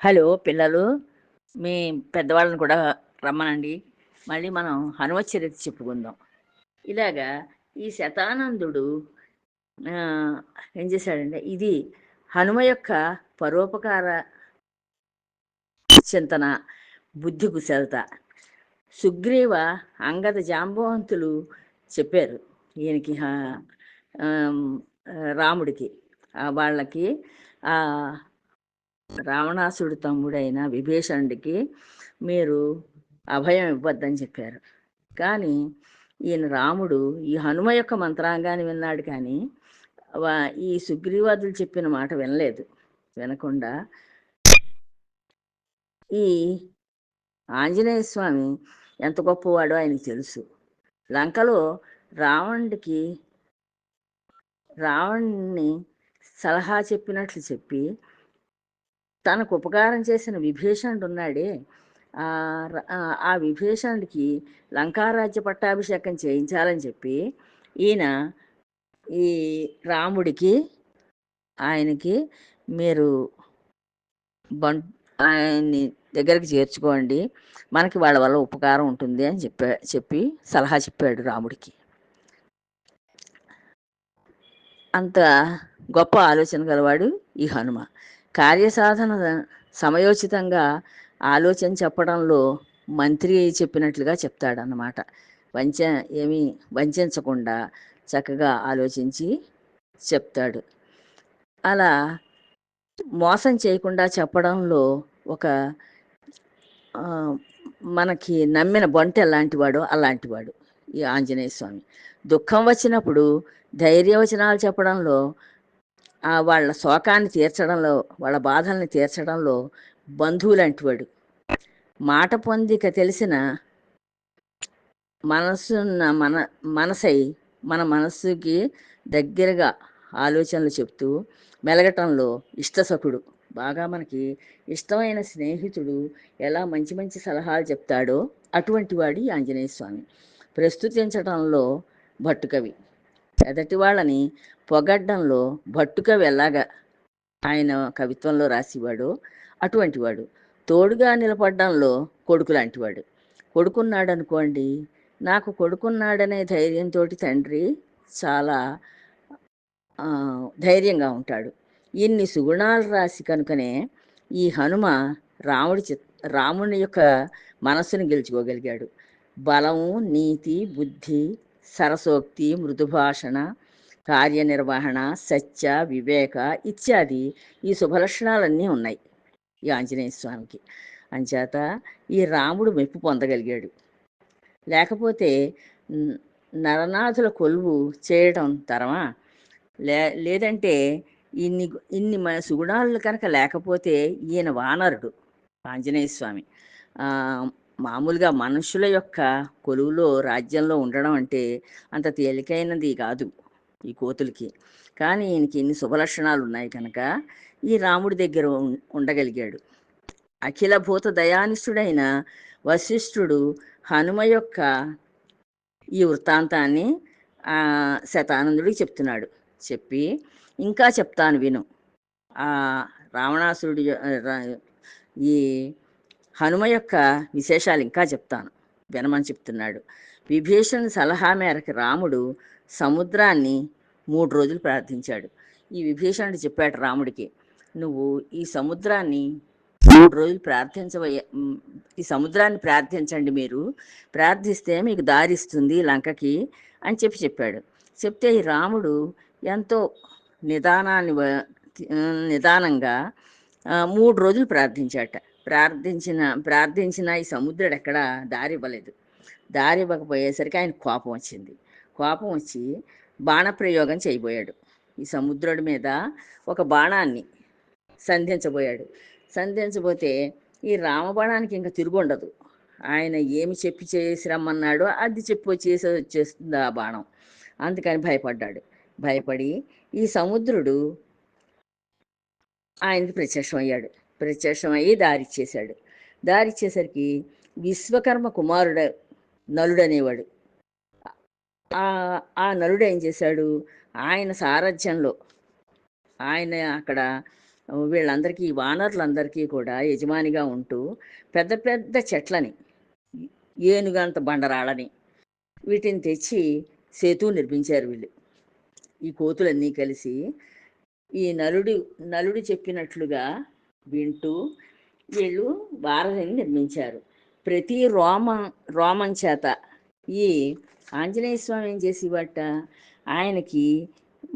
Hello పిల్లలు, మీ పెద్దవాళ్ళని కూడా రమ్మనండి. మళ్ళీ మనం హనుమ చరిత్ర చెప్పుకుందాం. ఇలాగా ఈ శతానందుడు ఆ, ఏం చేశాడంటే, ఇది హనుమ యొక్క పరోపకార చింతన, బుద్ధి కుశలత. సుగ్రీవ, అంగద, జాంబవంతులు చెప్పారు ఈయనకి, ఆమ్, రాముడికి, వాళ్ళకి ఆ రావణాసుడి తమ్ముడైన విభీషణుడికి మీరు అభయం ఇవ్వద్దని చెప్పారు. కానీ ఈయన రాముడు ఈ హనుమ యొక్క మంత్రాంగాన్ని విన్నాడు, కానీ ఈ సుగ్రీవాదులు చెప్పిన మాట వినలేదు. వినకుండా ఈ ఆంజనేయ స్వామి ఎంత గొప్పవాడో ఆయనకి తెలుసు. లంకలో రావణుడికి రావణ్ణి సలహా చెప్పినట్లు చెప్పి తనకు ఉపకారం చేసిన విభీషణుడు ఉన్నాడే, ఆ విభీషణుడికి లంకారాజ్య పట్టాభిషేకం చేయించాలని చెప్పి ఈయన ఈ రాముడికి ఆయనకి మీరు ఆయన్ని దగ్గరికి చేర్చుకోండి, మనకి వాళ్ళ వల్ల ఉపకారం ఉంటుంది అని చెప్పి సలహా చెప్పాడు రాముడికి. అంత గొప్ప ఆలోచన గలవాడు ఈ హనుమ. కార్యసాధన సమయోచితంగా ఆలోచన చెప్పడంలో మంత్రి చెప్పినట్లుగా చెప్తాడన్నమాట. ఏమీ వంచకుండా చక్కగా ఆలోచించి చెప్తాడు. అలా మోసం చేయకుండా చెప్పడంలో ఒక మనకి నమ్మిన బొంట ఎలాంటివాడో అలాంటివాడు ఈ ఆంజనేయ స్వామి. దుఃఖం వచ్చినప్పుడు ధైర్యవచనాలు చెప్పడంలో, వాళ్ళ శోకాన్ని తీర్చడంలో, వాళ్ళ బాధల్ని తీర్చడంలో బంధువులంటివాడు. మాట పొందిక తెలిసిన మనసున్న మనసై మన మనస్సుకి దగ్గరగా ఆలోచనలు చెప్తూ మెలగటంలో ఇష్టసఖుడు. బాగా మనకి ఇష్టమైన స్నేహితుడు ఎలా మంచి మంచి సలహాలు చెప్తాడో అటువంటి వాడి ఆంజనేయ స్వామి. ప్రస్తుతించడంలో భట్టుకవి. ఎదటి వాళ్ళని పొగడ్డంలో భట్టుకవి ఎలాగా ఆయన కవిత్వంలో రాసేవాడు అటువంటి వాడు. తోడుగా నిలబడ్డంలో కొడుకు లాంటివాడు. కొడుకున్నాడు అనుకోండి, నాకు కొడుకున్నాడనే ధైర్యంతో తండ్రి చాలా ధైర్యంగా ఉంటాడు. ఇన్ని సుగుణాలు రాసి కనుకనే ఈ హనుమ రాముని యొక్క మనస్సును గెలుచుకోగలిగాడు. బలము, నీతి, బుద్ధి, సరసోక్తి, మృదుభాషణ, కార్యనిర్వహణ, సత్య, వివేక ఇత్యాది ఈ శుభలక్షణాలన్నీ ఉన్నాయి ఈ ఆంజనేయ స్వామికి. అంచేత ఈ రాముడు మెప్పు పొందగలిగాడు. లేకపోతే నరనాథుల కొలువు చేయడం తరమా? లేదంటే ఇన్ని ఇన్ని సుగుణాలు కనుక లేకపోతే ఈయన వానరుడు ఆంజనేయ స్వామి. మామూలుగా మనుషుల యొక్క కొలువులో రాజ్యంలో ఉండడం అంటే అంత తేలికైనది కాదు ఈ కోతులకి. కానీ ఈయనకి ఇన్ని శుభలక్షణాలు ఉన్నాయి కనుక ఈ రాముడి దగ్గర ఉండగలిగాడు. అఖిల భూత దయానిష్ఠుడైన వశిష్ఠుడు హనుమ యొక్క ఈ వృత్తాంతాన్ని శతానందుడికి చెప్తున్నాడు. చెప్పి ఇంకా చెప్తాను విను, రావణాసురుడి ఈ హనుమ యొక్క విశేషాలు ఇంకా చెప్తాను వినమని చెప్తున్నాడు. విభీషణ్ సలహా మేరకు రాముడు సముద్రాన్ని 3 రోజులు ప్రార్థించాడు. ఈ విభీషణుడు చెప్పాడు రాముడికి, నువ్వు ఈ సముద్రాన్ని 3 రోజులు ఈ సముద్రాన్ని ప్రార్థించండి, మీరు ప్రార్థిస్తే మీకు దారిస్తుంది లంకకి అని చెప్పాడు. చెప్తే ఈ రాముడు ఎంతో నిదానంగా 3 రోజులు ప్రార్థించాట. ప్రార్థించిన ఈ సముద్రుడు ఎక్కడ దారి ఇవ్వలేదు. దారి ఇవ్వకపోయేసరికి ఆయన కోపం వచ్చి బాణప్రయోగం చేయబోయాడు. ఈ సముద్రుడి మీద ఒక బాణాన్ని సంధించబోయాడు. సంధించబోతే ఈ రామబాణానికి ఇంకా తిరుగుండదు. ఆయన ఏమి చెప్పి చేసి రమ్మన్నాడో అది వచ్చేస్తుంది ఆ బాణం. అందుకని భయపడి ఈ సముద్రుడు ఆయనకి ప్రత్యక్షమయ్యి దారిచ్చేసరికి విశ్వకర్మ కుమారుడు నలుడనేవాడు. ఆ నలుడు ఏం చేశాడు, ఆయన సారథ్యంలో ఆయన అక్కడ వీళ్ళందరికీ వానరులందరికీ కూడా యజమానిగా ఉంటూ పెద్ద పెద్ద చెట్లని, ఏనుగంత బండరాళ్ళని వీటిని తెచ్చి సేతు నిర్మించారు వీళ్ళు. ఈ కోతులన్నీ కలిసి ఈ నలుడు చెప్పినట్లుగా వింటూ వీళ్ళు వారధిని నిర్మించారు. ప్రతి రోమం చేత ఈ ఆంజనేయ స్వామి ఏం చేసేవాట, ఆయనకి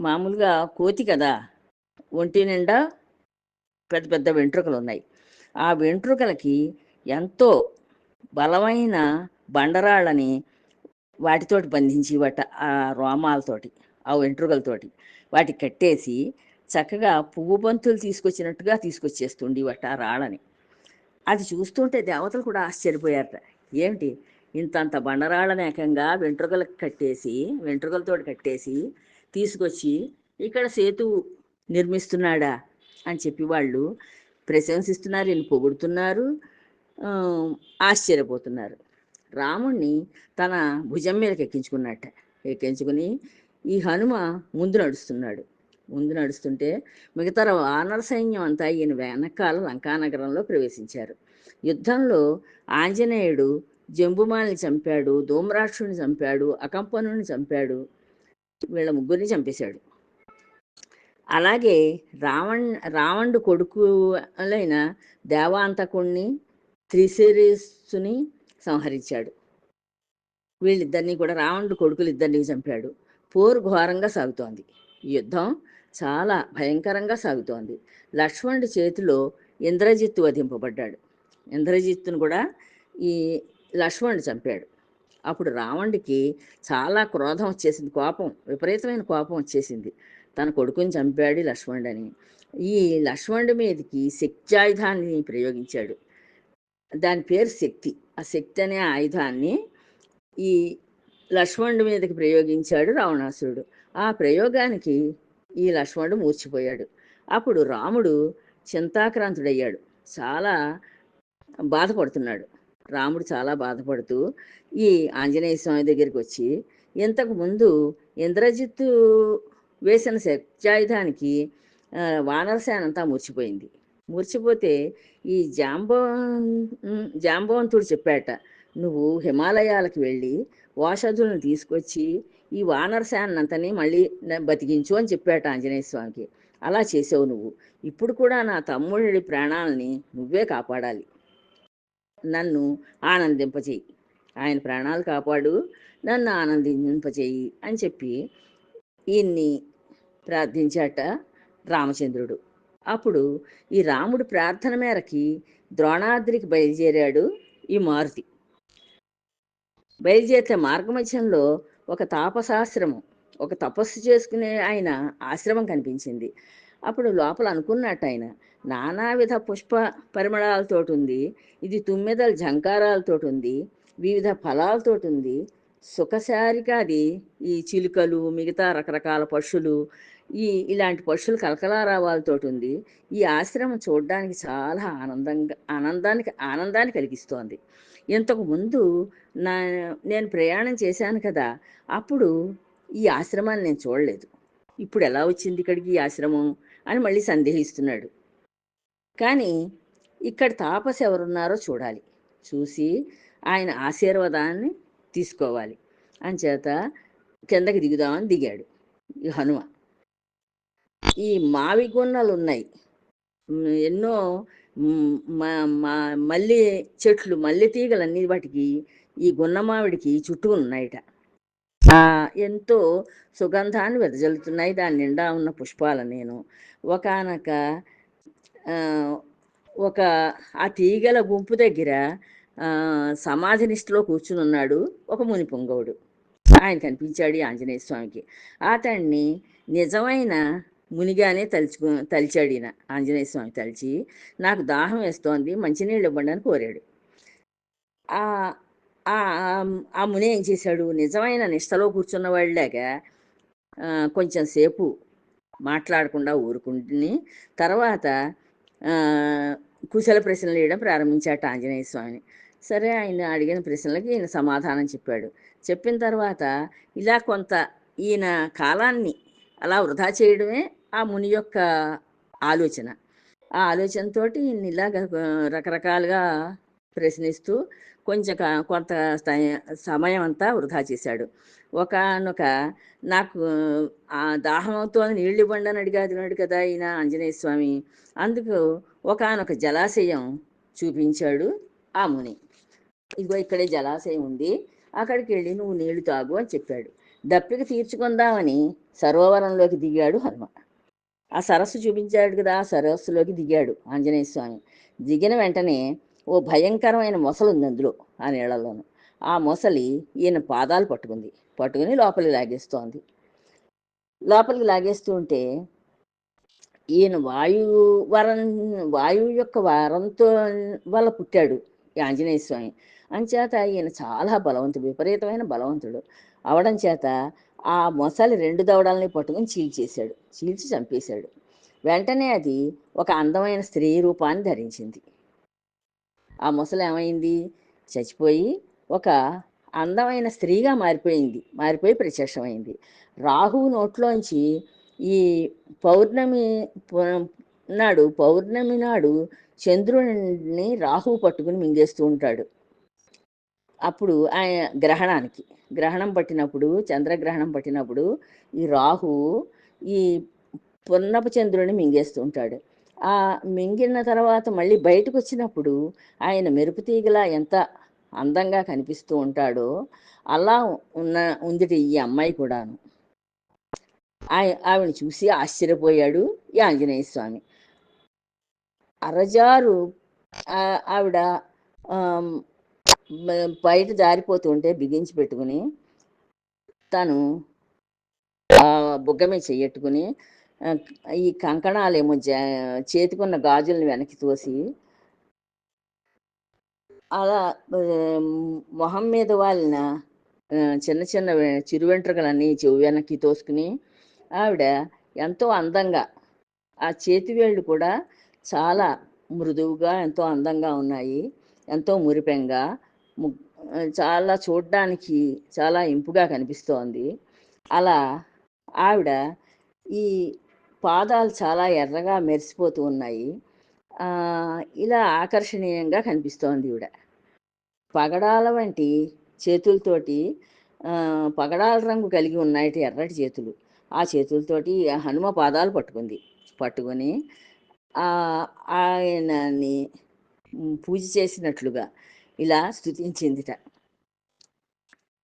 మామూలుగా కోతి కదా, ఒంటి నిండా పెద్ద పెద్ద వెంట్రుకలు ఉన్నాయి. ఆ వెంట్రుకలకి ఎంతో బలమైన బండరాళ్ళని వాటితోటి బంధించేవాట, ఆ రోమాలతోటి, ఆ వెంట్రుకలతోటి వాటికి కట్టేసి చక్కగా పువ్వు బంతులు తీసుకొచ్చినట్టుగా తీసుకొచ్చేస్తుండేవట ఆ రాళ్ళని. అది చూస్తుంటే దేవతలు కూడా ఆశ్చర్యపోయారట. ఏమిటి ఇంతంత బండరాళ్ళని ఏకంగా వెంట్రుకలతోటి కట్టేసి తీసుకొచ్చి ఇక్కడ సేతు నిర్మిస్తున్నాడా అని చెప్పి వాళ్ళు ప్రశంసిస్తున్నారు, ఈయన పొగుడుతున్నారు, ఆశ్చర్యపోతున్నారు. రాముణ్ణి తన భుజం మీదకి ఎక్కించుకుని ఈ హనుమ ముందు నడుస్తుంటే మిగతా వానర సైన్యం అంతా ఈయన వెనకాల లంకానగరంలో ప్రవేశించారు. యుద్ధంలో ఆంజనేయుడు జంబుమాలిని చంపాడు, ధూమ్రాక్షుని చంపాడు, అకంపనుని చంపాడు, వీళ్ళ ముగ్గురిని చంపేశాడు. అలాగే రావణుడు కొడుకులైన దేవాంతకుణ్ణి, త్రిశిరస్సుని సంహరించాడు. వీళ్ళిద్దరినీ కూడా రావణుడు కొడుకులు ఇద్దరిని చంపాడు. పోరు ఘోరంగా సాగుతోంది. యుద్ధం చాలా భయంకరంగా సాగుతోంది. లక్ష్మణుడి చేతిలో ఇంద్రజిత్తు వధింపబడ్డాడు. ఇంద్రజిత్తును కూడా ఈ లక్ష్మణుడు చంపాడు. అప్పుడు రావణుడికి చాలా క్రోధం వచ్చేసింది, విపరీతమైన కోపం వచ్చేసింది. తన కొడుకుని చంపాడు లక్ష్మణుడని. ఈ లక్ష్మణుడి మీదకి శక్త్యాయుధాన్ని ప్రయోగించాడు. దాని పేరు శక్తి. ఆ శక్తి అనే ఆయుధాన్ని ఈ లక్ష్మణుడి మీదకి ప్రయోగించాడు రావణాసురుడు. ఆ ప్రయోగానికి ఈ లక్ష్మణుడు మూర్చిపోయాడు. అప్పుడు రాముడు చింతాక్రాంతుడయ్యాడు, చాలా బాధపడుతున్నాడు. రాముడు చాలా బాధపడుతూ ఈ ఆంజనేయ స్వామి దగ్గరికి వచ్చి, ఇంతకుముందు ఇంద్రజిత్తు వేసిన శక్త్యాయుధానికి వానరసేన అంతా మూర్చిపోతే ఈ జాంబవంతుడు చెప్పాట, నువ్వు హిమాలయాలకు వెళ్ళి ఓషధులను తీసుకొచ్చి ఈ వానరసేనంతని మళ్ళీ బతికించు అని చెప్పాట ఆంజనేయ స్వామికి. అలా చేసావు నువ్వు. ఇప్పుడు కూడా నా తమ్ముడి ప్రాణాలని నువ్వే కాపాడాలి, నన్ను ఆనందింపచేయి, ఆయన ప్రాణాలు కాపాడు, నన్ను ఆనందింపచేయి అని చెప్పి ఈయన్ని ప్రార్థించాట రామచంద్రుడు. అప్పుడు ఈ రాముడు ప్రార్థన మేరకి ద్రోణాద్రికి బయలుదేరాడు ఈ మారుతి. బయలుదేరితే మార్గమధ్యంలో ఒక తాపసాశ్రమం, ఒక తపస్సు చేసుకునే ఆయన ఆశ్రమం కనిపించింది. అప్పుడు లోపల అనుకున్నట్టు ఆయన, నానావిధ పుష్ప పరిమళాలతోటి ఉంది, ఇది తుమ్మెదల ఝంకారాలతోటి ఉంది, వివిధ ఫలాలతోటి ఉంది, సుఖశారికాది ఈ చిలుకలు, మిగతా రకరకాల పక్షులు, ఇలాంటి పక్షులు కలకలారావాలతోటి ఉంది. ఈ ఆశ్రమం చూడడానికి చాలా ఆనందాన్ని కలిగిస్తోంది. ఇంతకు ముందు నేను ప్రయాణం చేశాను కదా, అప్పుడు ఈ ఆశ్రమాన్ని నేను చూడలేదు, ఇప్పుడు ఎలా వచ్చింది ఇక్కడికి ఈ ఆశ్రమం అని మళ్ళీ సందేహిస్తున్నాడు. కానీ ఇక్కడ తాపసి ఎవరున్నారో చూడాలి, చూసి ఆయన ఆశీర్వాదాన్ని తీసుకోవాలి అంచేత కిందకి దిగుదామని దిగాడు ఈ హనుమ. ఈ మావి గున్నలు ఉన్నాయి, ఎన్నో మల్లె చెట్లు, మల్లె తీగలన్నీ వాటికి ఈ గున్నమావిడికి చుట్టూ ఉన్నాయిట. ఎంతో సుగంధాన్ని వెదజల్లుతున్నాయి దాని నిండా ఉన్న పుష్పాల. నేను ఒక ఆ తీగల గుంపు దగ్గర సమాధి నిష్ఠలో కూర్చుని ఉన్నాడు ఒక ముని పొంగవుడు. ఆయన కనిపించాడు ఆంజనేయ స్వామికి. అతన్ని నిజమైన మునిగానే తలిచాడు ఈయన. ఆంజనేయ స్వామి తలిచి, నాకు దాహం వేస్తోంది, మంచినీళ్ళు ఇవ్వండి అని కోరాడు. ఆ ముని ఏం చేశాడు, నిజమైన నిష్టలో కూర్చున్న వాళ్ళలాగా కొంచెం సేపు మాట్లాడకుండా ఊరుకుని తర్వాత కుశల ప్రశ్నలు వేయడం ప్రారంభించాట ఆంజనేయ స్వామిని. సరే, ఆయన అడిగిన ప్రశ్నలకి ఈయన సమాధానం చెప్పాడు. చెప్పిన తర్వాత ఇలా కొంత ఈయన కాలాన్ని అలా వృధా చేయడమే ఆ ముని యొక్క ఆలోచన. ఆ ఆలోచనతోటి ఇలాగ రకరకాలుగా ప్రశ్నిస్తూ కొంచెం కొంత సమయం అంతా వృధా చేశాడు. ఒకానొక నాకు దాహం అవుతోంది నీళ్ళు ఇవ్వండి అని అడిగాడు కదా ఈయన ఆంజనేయ స్వామి. అందుకు ఒకానొక జలాశయం చూపించాడు ఆ ముని. ఇదిగో ఇక్కడే జలాశయం ఉంది, అక్కడికి వెళ్ళి నువ్వు నీళ్లు తాగు అని చెప్పాడు. దప్పిక తీర్చుకుందామని సరోవరంలోకి దిగాడు హనుమ. ఆ సరస్సు చూపించాడు కదా, ఆ సరస్సులోకి దిగాడు ఆంజనేయ స్వామి. దిగిన వెంటనే ఓ భయంకరమైన మొసలు ఉంది అందులో, ఆ నీళ్లలోను. ఆ మొసలి ఈయన పాదాలు పట్టుకుని లోపలికి లాగేస్తోంది. లోపలికి లాగేస్తూ ఉంటే ఈయన వాయువు యొక్క వరంతో వల్ల పుట్టాడు ఈ ఆంజనేయ స్వామి. అంచేత ఈయన చాలా బలవంతుడు, విపరీతమైన బలవంతుడు అవడం చేత ఆ మొసలి 2 దవడల్ని పట్టుకుని చీల్చి చంపేశాడు. వెంటనే అది ఒక అందమైన స్త్రీ రూపాన్ని ధరించింది. ఆ మొసలి ఏమైంది, చచ్చిపోయి ఒక అందమైన స్త్రీగా మారిపోయి ప్రత్యక్షమైంది. రాహువు నోట్లోంచి ఈ పౌర్ణమి నాడు చంద్రుడిని రాహువు పట్టుకుని మింగేస్తూ ఉంటాడు. అప్పుడు ఆయన గ్రహణం పట్టినప్పుడు, చంద్రగ్రహణం పట్టినప్పుడు ఈ రాహువు ఈ పున్నపు చంద్రుడిని మింగేస్తూ ఉంటాడు. ఆ మింగిన తర్వాత మళ్ళీ బయటకు వచ్చినప్పుడు ఆయన మెరుపుతీగలా ఎంత అందంగా కనిపిస్తూ ఉంటాడో అలా ఉందిట ఈ అమ్మాయి కూడాను. ఆవిడని చూసి ఆశ్చర్యపోయాడు ఈ ఆంజనేయ స్వామి. అరజారు ఆవిడ బయట జారిపోతూ ఉంటే బిగించి పెట్టుకుని తను బుగ్గ మీద చెయ్యట్టుకుని ఈ కంకణాలేమో చేతికున్న గాజుల్ని వెనక్కి తోసి అలా మొహం మీద వాళ్ళ చిన్న చిన్న చిరువెంట్రుకలన్నీ చెవి వెనక్కి తోసుకుని ఆవిడ ఎంతో అందంగా, ఆ చేతివేళ్ళు కూడా చాలా మృదువుగా ఎంతో అందంగా ఉన్నాయి, ఎంతో మురిపెంగా, చాలా చూడ్డానికి చాలా ఇంపుగా కనిపిస్తోంది. అలా ఆవిడ ఈ పాదాలు చాలా ఎర్రగా మెరిసిపోతూ ఉన్నాయి. ఇలా ఆకర్షణీయంగా కనిపిస్తోంది ఈవిడ. పగడాల వంటి చేతులతోటి, పగడాల రంగు కలిగి ఉన్నాయట ఎర్రటి చేతులు. ఆ చేతులతోటి హనుమ పాదాలు పట్టుకొని ఆయనని పూజ చేసినట్లుగా ఇలా స్తుతించిందిట.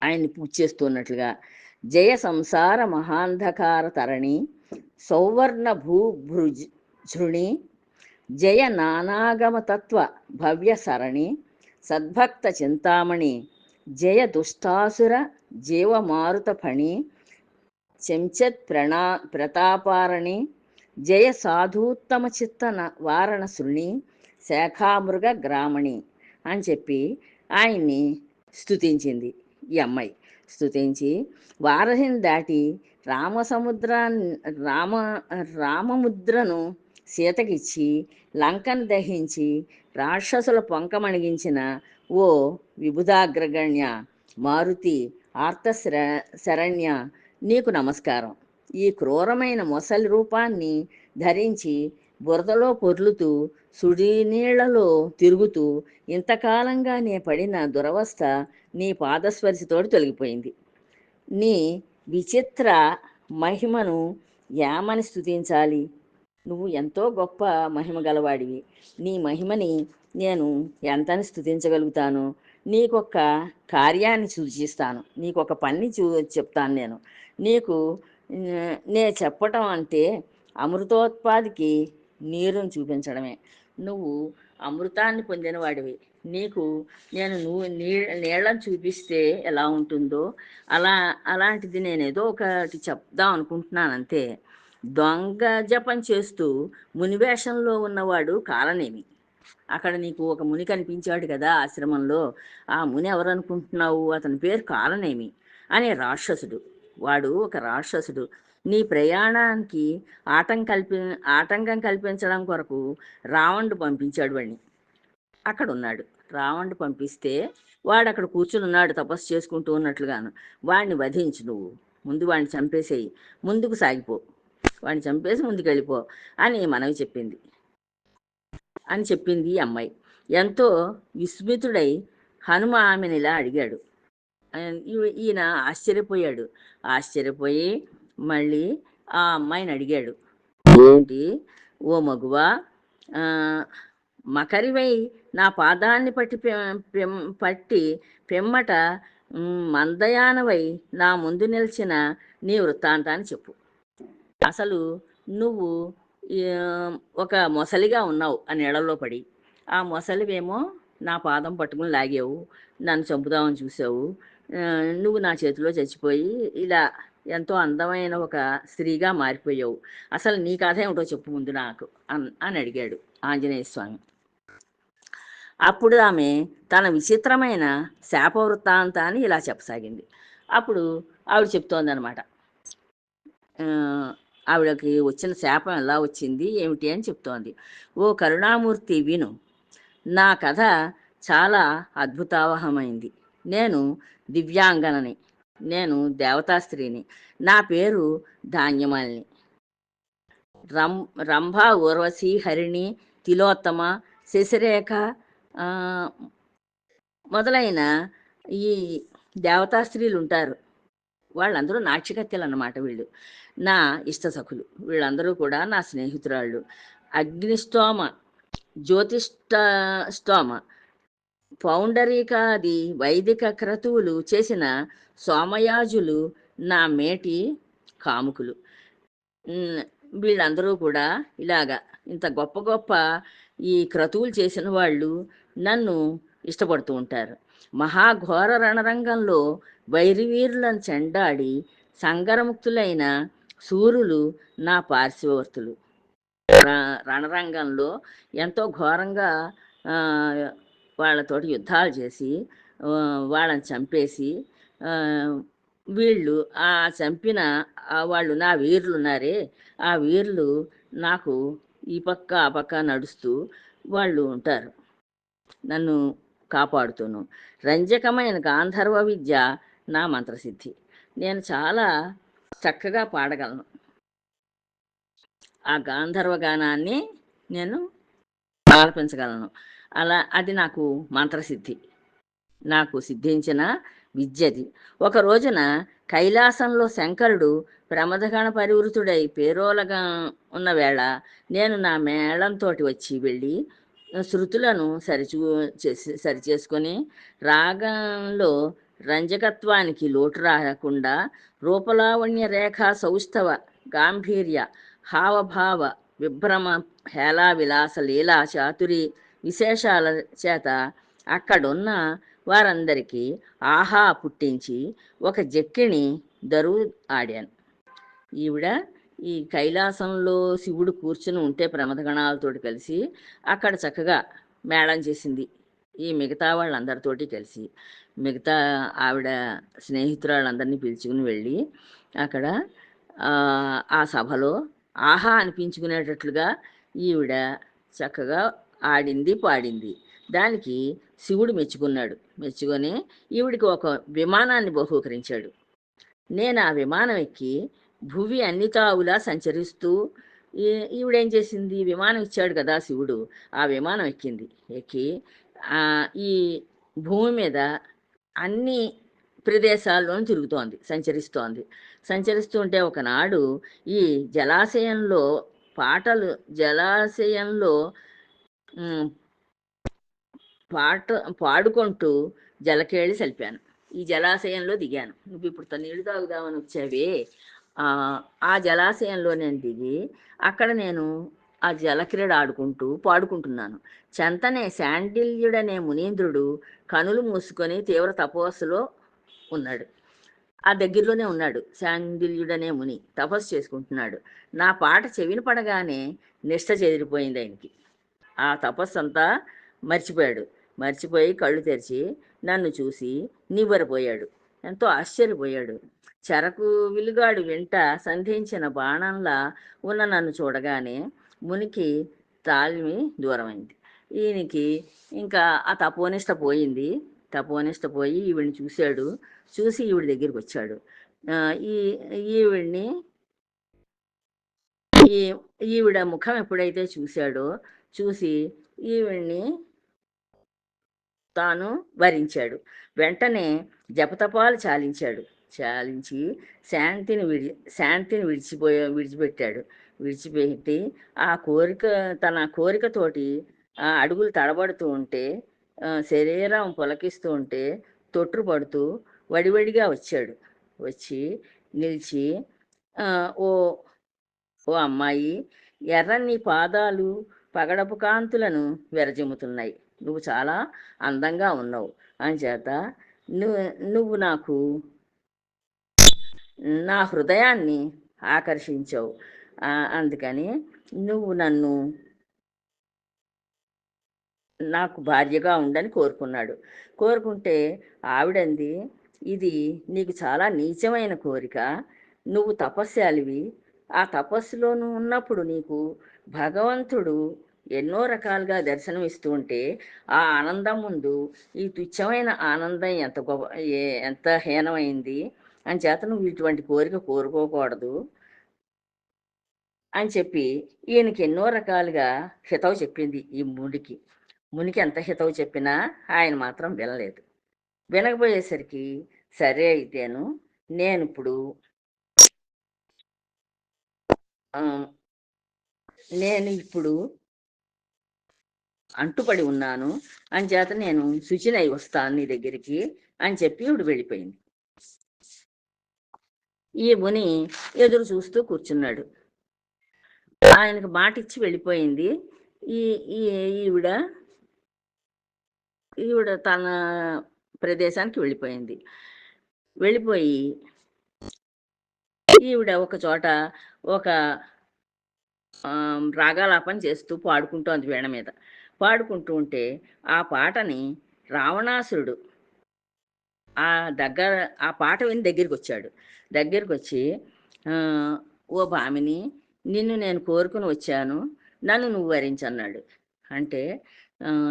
ఆయన్ని పూజ చేస్తున్నట్లుగా. జయ సంసార మహాంధకార తరణి సౌవర్ణ భూభృజృణి జయ నానాగమ తత్వ భవ్య సరణి సద్భక్త చింతామణి జయ దుష్టాసుర జీవమారుత ఫణి చెంచత్ ప్రతాపారణి జయ సాధూత్తమ చిత్తన వారణ శృణి శాఖామృగ గ్రామణి అని చెప్పి ఆయన్ని స్తుతించింది ఈ అమ్మాయి. స్తుతించి వారధిని దాటి రామముద్రను సీతకిచ్చి లంకను దహించి రాక్షసుల పొంకమణిగించిన ఓ విబుధాగ్రగణ్య మారుతి శరణ్య నీకు నమస్కారం. ఈ క్రూరమైన మొసలి రూపాన్ని ధరించి బురదలో పొర్లుతూ సుడినీళ్లలో తిరుగుతూ ఇంతకాలంగా నే పడిన దురవస్థ నీ పాదస్పర్శతోటి తొలగిపోయింది. నీ విచిత్ర మహిమను ఏమని స్తుతించాలి? నువ్వు ఎంతో గొప్ప మహిమ గలవాడివి. నీ మహిమని నేను ఎంతని స్తుతించగలుగుతాను? నీకొక కార్యాన్ని సూచిస్తాను, నీకొక పని చెప్తాను. నీకు చెప్పటం అంటే అమృతోత్పాదికి నీరుని చూపించడమే. నువ్వు అమృతాన్ని పొందిన వాడివి. నువ్వు నీళ్ళని చూపిస్తే ఎలా ఉంటుందో అలాంటిది నేను ఏదో ఒకటి చెప్దాం అనుకుంటున్నాను అంతే. దొంగ జపం చేస్తూ మునివేషంలో ఉన్నవాడు కాలనేమి. అక్కడ నీకు ఒక ముని కనిపించాడు కదా ఆశ్రమంలో, ఆ ముని ఎవరనుకుంటున్నావు? అతని పేరు కాలనేమి అనే రాక్షసుడు. వాడు ఒక రాక్షసుడు. నీ ప్రయాణానికి ఆటంకం కల్పించడం కొరకు రావణుడు పంపించాడు వాడిని. అక్కడ ఉన్నాడు. రావణుడు పంపిస్తే వాడు అక్కడ కూర్చుని ఉన్నాడు తపస్సు చేసుకుంటూ ఉన్నట్లుగాను. వాడిని వధించు, నువ్వు ముందు వాడిని చంపేసేయి, ముందుకు సాగిపో, వాడిని చంపేసి ముందుకు వెళ్ళిపో అని మనవి చెప్పింది. అని చెప్పింది ఈ అమ్మాయి. ఎంతో విస్మితుడై హనుమ ఆమెనిలా అడిగాడు. ఈయన ఆశ్చర్యపోయాడు. ఆశ్చర్యపోయి మళ్ళీ ఆ అమ్మాయిని అడిగాడు. ఏంటి ఓ మగువా, మకరివై నా పాదాన్ని పట్టి పిమ్మట మందయానవై నా ముందు నిలిచిన నీ వృత్తాంతాన్ని చెప్పు. అసలు నువ్వు ఒక మొసలిగా ఉన్నావు ఆ నీళ్ళలో పడి. ఆ మొసలివేమో నా పాదం పట్టుకుని లాగావు, నన్ను చంపుదామని చూసావు. నువ్వు నా చేతిలో చచ్చిపోయి ఇలా ఎంతో అందమైన ఒక స్త్రీగా మారిపోయావు. అసలు నీ కథ ఏమిటో చెప్పు ముందు నాకు అని అడిగాడు ఆంజనేయ స్వామి. అప్పుడు ఆమె తన విచిత్రమైన శాప వృత్తాంతాన్ని ఇలా చెప్పసాగింది. అప్పుడు ఆవిడ చెప్తోందనమాట. ఆవిడకి వచ్చిన శాపం ఎలా వచ్చింది ఏమిటి అని చెప్తోంది. ఓ కరుణామూర్తి విను, నా కథ చాలా అద్భుతావహమైంది. నేను దివ్యాంగనని, నేను దేవతా స్త్రీని. నా పేరు ధాన్యమాలిని. రంభ, ఊర్వశి, హరిణి, తిలోత్తమ, శశిరేఖ మొదలైన ఈ దేవతా స్త్రీలు ఉంటారు. వాళ్ళందరూ నాట్యకత్తెలు అన్నమాట. వీళ్ళు నా ఇష్టసఖులు. వీళ్ళందరూ కూడా నా స్నేహితురాళ్ళు. అగ్నిష్టోమ, జ్యోతిష్టోమ, పౌండరీకాది వైదిక క్రతువులు చేసిన సోమయాజులు నా మేటి కాముకులు. వీళ్ళందరూ కూడా ఇలాగా ఇంత గొప్ప గొప్ప ఈ క్రతువులు చేసిన వాళ్ళు నన్ను ఇష్టపడుతూ ఉంటారు. మహాఘోర రణరంగంలో వైరివీరులను చెండాడి సంగరముక్తులైన సూరులు నా పార్శ్వవర్తులు. రణరంగంలో ఎంతో ఘోరంగా వాళ్ళతోటి యుద్ధాలు చేసి వాళ్ళని చంపేసి వీళ్ళు ఆ చంపిన వాళ్ళు నా వీరులు ఉన్నారే, ఆ వీరులు నాకు ఈ పక్క ఆ పక్క నడుస్తూ వాళ్ళు ఉంటారు, నన్ను కాపాడుతూను. రంజకమైన గాంధర్వ విద్య నా మంత్రసిద్ధి. నేను చాలా చక్కగా పాడగలను. ఆ గాంధర్వ గానాన్ని నేను ఆలపించగలను. అది నాకు మంత్రసిద్ధి, నాకు సిద్ధించిన విద్యది. ఒక రోజున కైలాసంలో శంకరుడు ప్రమదగణ పరివృతుడై పేరోలగా ఉన్న వేళ నేను నా మేళంతో వచ్చి వెళ్ళి శృతులను సరిచేసుకొని రాగంలో రంజకత్వానికి లోటు రాకుండా రూపలావణ్య రేఖా సౌష్ఠవ గాంభీర్య హావభావ విభ్రమ హేళా విలాస లీలా చాతురి విశేషాల చేత అక్కడున్న వారందరికీ ఆహా పుట్టించి ఒక జక్కిని దరువు ఆడాను. ఈవిడ ఈ కైలాసంలో శివుడు కూర్చుని ఉంటే ప్రమథగణాలతోటి కలిసి అక్కడ చక్కగా మేళం చేసింది ఈ మిగతా వాళ్ళందరితోటి కలిసి. మిగతా ఆవిడ స్నేహితురాళ్ళందరినీ పిలుచుకుని వెళ్ళి అక్కడ ఆ సభలో ఆహా అనిపించుకునేటట్లుగా ఈవిడ చక్కగా ఆడింది, పాడింది. దానికి శివుడు మెచ్చుకొని ఈవిడికి ఒక విమానాన్ని బహూకరించాడు. నేను ఆ విమానం ఎక్కి భువి అన్ని తావులా సంచరిస్తూ ఈవిడేం చేసింది, విమానం ఇచ్చాడు కదా శివుడు, ఆ విమానం ఎక్కి ఈ భూమి మీద అన్ని ప్రదేశాల్లోనూ తిరుగుతోంది, సంచరిస్తూ ఉంటే ఒకనాడు ఈ జలాశయంలో పాడుకుంటూ జలకేళి సలిపాను. ఈ జలాశయంలో దిగాను. నువ్వు ఇప్పుడు నీళ్లు తాగుదామని వచ్చావే, ఆ జలాశయంలో నేను దిగి అక్కడ నేను ఆ జలక్రీడ ఆడుకుంటూ పాడుకుంటున్నాను. చెంతనే శాండిల్యుడనే మునీంద్రుడు కనులు మూసుకొని తీవ్ర తపస్సులో ఉన్నాడు. ఆ దగ్గరలోనే ఉన్నాడు శాండిల్యుడనే ముని, తపస్సు చేసుకుంటున్నాడు. నా పాట చెవిని పడగానే నిష్ఠ చెదిరిపోయింది ఆయనకి. ఆ తపస్సు అంతా మర్చిపోయి కళ్ళు తెరిచి నన్ను చూసి నివ్వెరపోయాడు, ఎంతో ఆశ్చర్యపోయాడు. చెరకు విలుగాడు వెంట సంధించిన బాణంలా ఉన్న నన్ను చూడగానే మునికి తాలిమి దూరమైంది. ఈయనకి ఇంకా ఆ తపోనిష్ట పోయి ఈవిడిని చూసి ఈవిడ దగ్గరికి వచ్చాడు. ఈవిడ ముఖం ఎప్పుడైతే చూశాడో చూసి ఈవిడ్ని తాను వరించాడు. వెంటనే జపతపాలు చాలించాడు. చాలించి శాంతిని విడిచిపెట్టాడు. విడిచిపెట్టి తన కోరికతోటి అడుగులు తడబడుతూ ఉంటే, శరీరం పులకిస్తూ ఉంటే తొట్రుపడుతూ వడివడిగా వచ్చాడు. వచ్చి నిలిచి, "ఓ ఓ అమ్మాయి, ఎర్రని పాదాలు పగడపు కాంతులను విరజిమ్ముతున్నాయి. నువ్వు చాలా అందంగా ఉన్నావు. అంచేత నువ్వు నువ్వు నాకు నా హృదయాన్ని ఆకర్షించావు. అందుకని నువ్వు నాకు భార్యగా ఉండని కోరుకున్నాడు. కోరుకుంటే ఆవిడంది, ఇది నీకు చాలా నీచమైన కోరిక. నువ్వు తపస్యాలివి. ఆ తపస్సులో నువ్వు ఉన్నప్పుడు నీకు భగవంతుడు ఎన్నో రకాలుగా దర్శనమిస్తూ ఉంటే, ఆ ఆనందం ముందు ఈ తుచ్చమైన ఆనందం ఎంత హీనమైంది. అంచేత నువ్వు ఇటువంటి కోరిక కోరుకోకూడదు అని చెప్పి ఈయనకి ఎన్నో రకాలుగా హితవు చెప్పింది ఈ మునికి. మునికి ఎంత హితవు చెప్పినా ఆయన మాత్రం వినలేదు. వినకపోయేసరికి, సరే అయితేను నేనిప్పుడు ఆహ్, నేను ఇప్పుడు అంటుపడి ఉన్నాను. అంచేత నేను శుచినై వస్తాను నీ దగ్గరికి అని చెప్పి ఈవిడ వెళ్ళిపోయింది. ఈ ముని ఎదురు చూస్తూ కూర్చున్నాడు. ఆయనకు మాటిచ్చి వెళ్ళిపోయింది. ఈ ఈ ఈవిడ ఈవిడ తన ప్రదేశానికి వెళ్ళిపోయింది. వెళ్ళిపోయి ఈవిడ ఒక చోట ఒక రాగాలాపన చేస్తూ పాడుకుంటోంది వీణ మీద. పాడుకుంటూ ఉంటే ఆ పాటని రావణాసురుడు ఆ దగ్గర ఆ పాట విని దగ్గరికొచ్చాడు. దగ్గరికొచ్చి, "ఓ భామిని, నిన్ను నేను కోరుకొని వచ్చాను. నన్ను నువ్వు వరించన్నాడు." అంటే,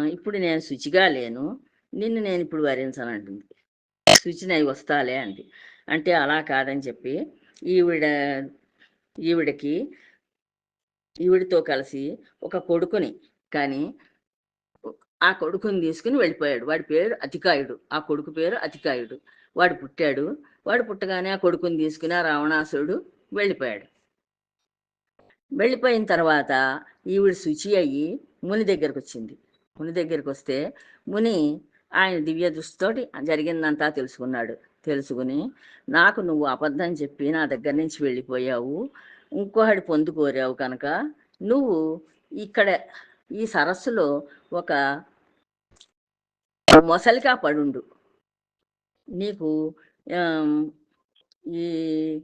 ఇప్పుడు నేను శుచిగా లేను. నిన్ను నేనిప్పుడు వరించనంటుంది. శుచినై వస్తాలే అంది. అంటే అలా కాదని చెప్పి ఈవిడ ఈవిడకి ఈవిడతో కలిసి ఒక కొడుకుని కానీ ఆ కొడుకుని తీసుకుని వెళ్ళిపోయాడు. వాడి పేరు అతికాయుడు. ఆ కొడుకు పేరు అతికాయుడు. వాడు పుట్టాడు. వాడు పుట్టగానే ఆ కొడుకుని తీసుకుని ఆ రావణాసురుడు వెళ్ళిపోయాడు. వెళ్ళిపోయిన తర్వాత ఈవిడ శుచి అయ్యి ముని దగ్గరకొచ్చింది. ముని దగ్గరకొస్తే ముని ఆయన దివ్య దృష్టితోటి జరిగిందంతా తెలుసుకున్నాడు. తెలుసుకుని, నాకు నువ్వు అబద్ధం చెప్పి నా దగ్గర నుంచి వెళ్ళిపోయావు. ఇంకొకడి పొందు కోరావు కనుక నువ్వు ఇక్కడ ఈ సరస్సులో ఒక మొసలిగా పడుండు. నీకు ఆహ్, ఈ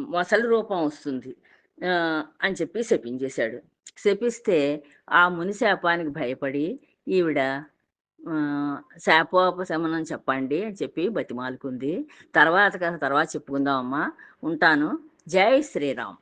మొసలి రూపం వస్తుంది అని చెప్పి శపించేశాడు. శపిస్తే ఆ ముని శాపానికి భయపడి ఈవిడ శాపోపశమనం చెప్పండి అని చెప్పి బతిమాలుకుంది. తర్వాత కథ తర్వాత చెప్పుకుందామమ్మా. ఉంటాను. జై శ్రీరామ్.